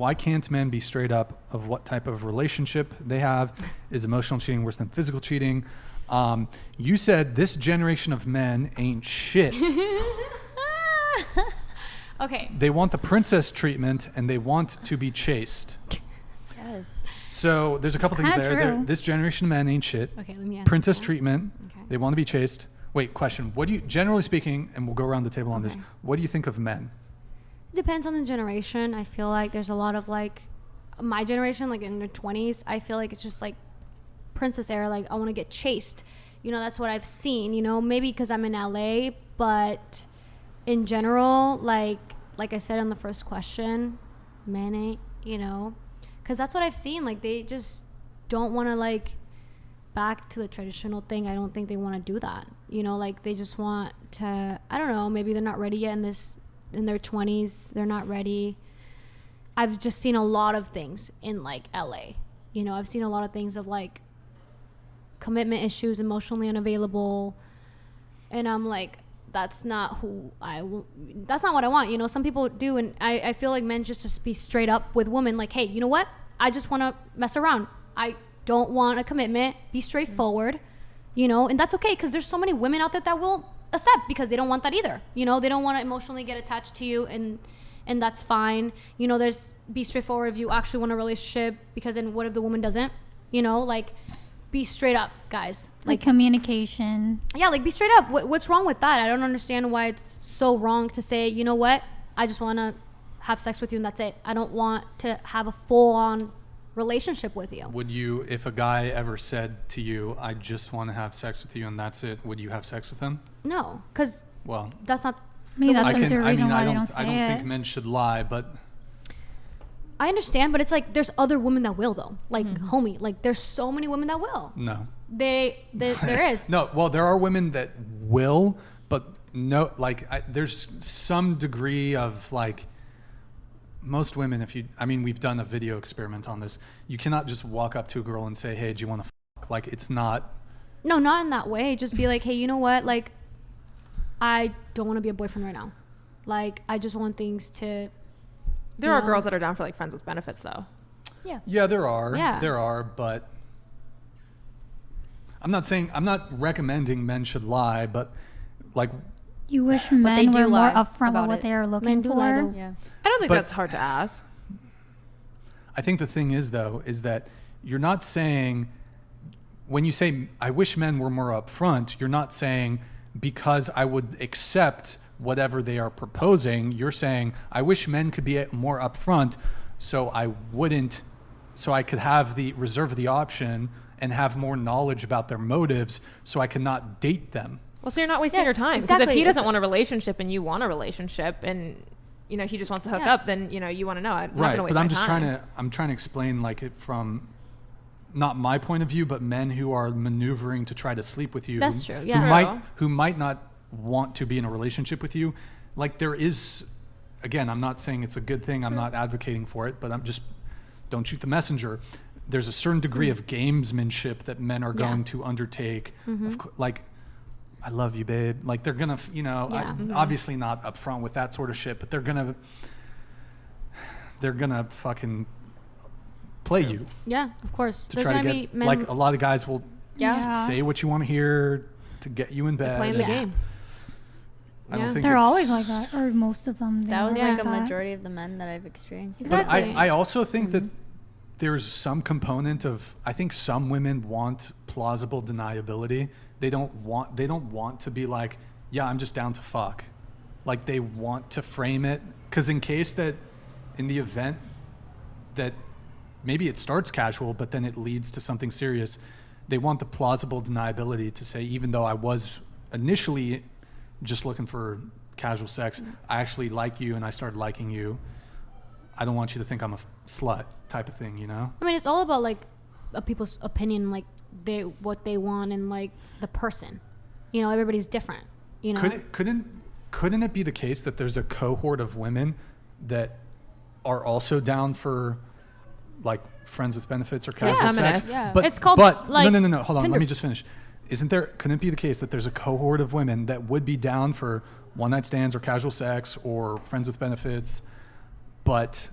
why can't men be straight up of what type of relationship they have? Is emotional cheating worse than physical cheating? You said this generation of men ain't shit. Okay. They want the princess treatment and they want to be chased. Yes. So there's a couple things there. This generation of men ain't shit. Okay, let me ask Princess you. treatment. Okay. They want to be chased. Wait, question. What do you, generally speaking, and we'll go around the table on this, what do you think of men? Depends on the generation. I feel like there's a lot of like my generation, like in their 20s, I feel like it's just like princess era, like I want to get chased. You know, that's what I've seen, you know, maybe because I'm in LA, but in general, like I said on the first question, men ain't, you know, because that's what I've seen. Like they just don't want to like back to the traditional thing. I don't think they want to do that, you know, like they just want to, I don't know, maybe they're not ready yet in their 20s, they're not ready. I've just seen a lot of things in like LA, you know, I've seen a lot of things of like commitment issues, emotionally unavailable, and I'm like, that's not that's not what I want, you know. Some people do, and I feel like men just be straight up with women, like, hey, you know what, I just want to mess around, I don't want a commitment, be straightforward, you know, and that's okay, because there's so many women out there that will accept, because they don't want that either, you know, they don't want to emotionally get attached to you, and that's fine, you know. There's be straightforward if you actually want a relationship, because then what if the woman doesn't, you know, like be straight up, guys. Like communication. Yeah, like be straight up. What's wrong with that? I don't understand why it's so wrong to say, you know what, I just want to have sex with you and that's it. I don't want to have a full-on relationship with you. Would you, if a guy ever said to you, I just want to have sex with you and that's it, would you have sex with him? No, because that's not... Maybe that's like the reason why they don't say it. I don't think men should lie, but... I understand, but it's like there's other women that will, though. Like, homie, like there's so many women that will. No. There is. No, well, there are women that will, but no, like there's some degree of like most women, we've done a video experiment on this. You cannot just walk up to a girl and say, hey, do you want to fuck? Like, it's not. No, not in that way. Just be like, hey, you know what? Like, I don't want to be a boyfriend right now. Like, I just want things to... There are girls that are down for like friends with benefits, though. Yeah. Yeah, there are. Yeah. There are, but I'm not recommending men should lie, but like... You wish men were more upfront with what they are looking for? Yeah. I don't think that's hard to ask. I think the thing is, though, is that you're not saying... When you say, I wish men were more upfront, you're not saying because I would accept whatever they are proposing. You're saying, I wish men could be more upfront so I could have reserve the option and have more knowledge about their motives so I could not date them. Well, so you're not wasting your time. Exactly. Because if he doesn't want a relationship and you want a relationship and, you know, he just wants to hook up, then, you know, you want to know. I'm not going to waste my time. I'm trying to explain like it from not my point of view, but men who are maneuvering to try to sleep with you. That's true. Yeah. Who might not want to be in a relationship with you. Like there is, again, I'm not saying it's a good thing. I'm not advocating for it, but I'm just, don't shoot the messenger. There's a certain degree of gamesmanship that men are going to undertake. Like, I love you, babe. Like they're going to, you know, obviously not upfront with that sort of shit, but they're going to fucking play you. Yeah, of course. To try to get, like a lot of guys will say what you want to hear to get you in bed. They're playing the game. I don't think they're always like that, or most of them. That was like a majority of the men that I've experienced. Exactly. But I also think that there's some component of, I think some women want plausible deniability. They don't want to be like, yeah, I'm just down to fuck. Like they want to frame it, because in the event that maybe it starts casual, but then it leads to something serious, they want the plausible deniability to say, even though I was initially just looking for casual sex, I actually like you and I started liking you. I don't want you to think I'm a slut type of thing, you know? I mean, it's all about like people's opinion, like what they want and like the person. You know, everybody's different, you know? Couldn't it be the case that there's a cohort of women that are also down for like friends with benefits or casual sex? Yeah. But it's called no, hold on, Tinder. let me just finish. Couldn't it be the case that there's a cohort of women that would be down for one night stands or casual sex or friends with benefits, but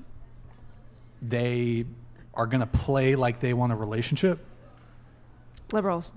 they are going to play like they want a relationship? Liberals.